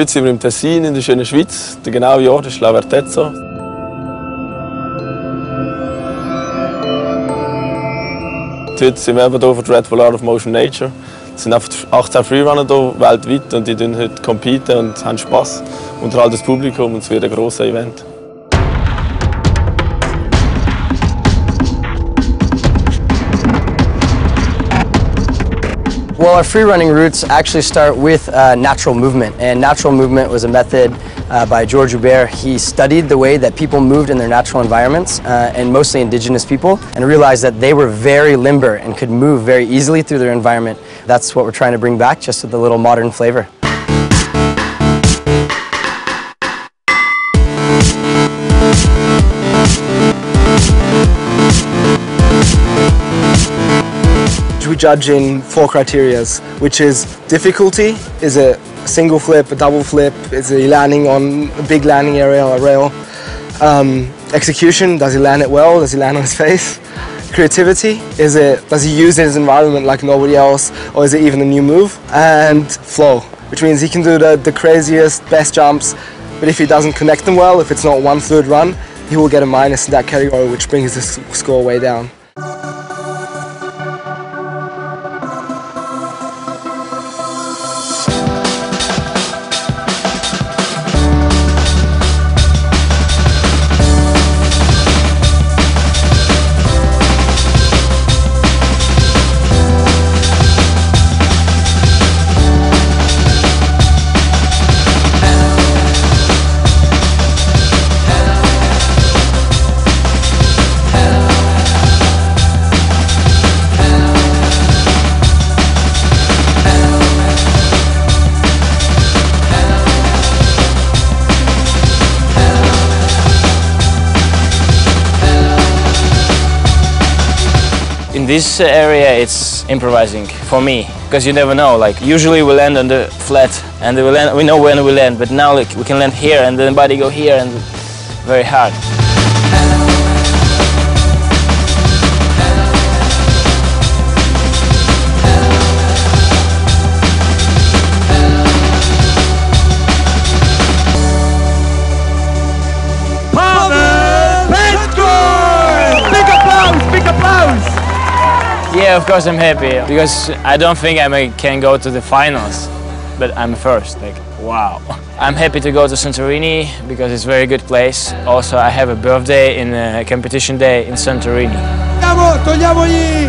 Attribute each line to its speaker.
Speaker 1: Heute sind wir im Tessin in der schönen Schweiz. Der genaue Ort ist Lavertezzo. Heute sind wir eben hier für die Red Bull Art of Motion Nature. Es sind 18 Freerunner hier weltweit und die competen heute competen und haben Spass. Unterhalten das Publikum und es wird ein grosses Event.
Speaker 2: Well, our free running routes actually start with natural movement, and natural movement was a method by George Hubert. He studied the way that people moved in their natural environments, and mostly indigenous people, and realized that they were very limber and could move very easily through their environment. That's what we're trying to bring back, just with a little modern flavor.
Speaker 3: We judge in 4 criteria, which is difficulty, is it a single flip, a double flip, is he landing on a big landing area or a rail, execution, does he land it well, does he land on his face, creativity, does he use his environment like nobody else, or is it even a new move, and flow, which means he can do the craziest, best jumps, but if he doesn't connect them well, if it's not one fluid run, he will get a minus in that category, which brings the score way down.
Speaker 4: In this area it's improvising for me, because you never know, like usually we land on the flat and we know when we land, but now like, we can land here and then body go here and very hard.
Speaker 5: Pavel! Petkuns! Big applause! Big applause!
Speaker 4: Yeah, of course I'm happy, because I don't think I can go to the finals, but I'm first, like, wow. I'm happy to go to Santorini, because it's a very good place. Also, I have a birthday in a competition day in Santorini.
Speaker 5: Togliamogli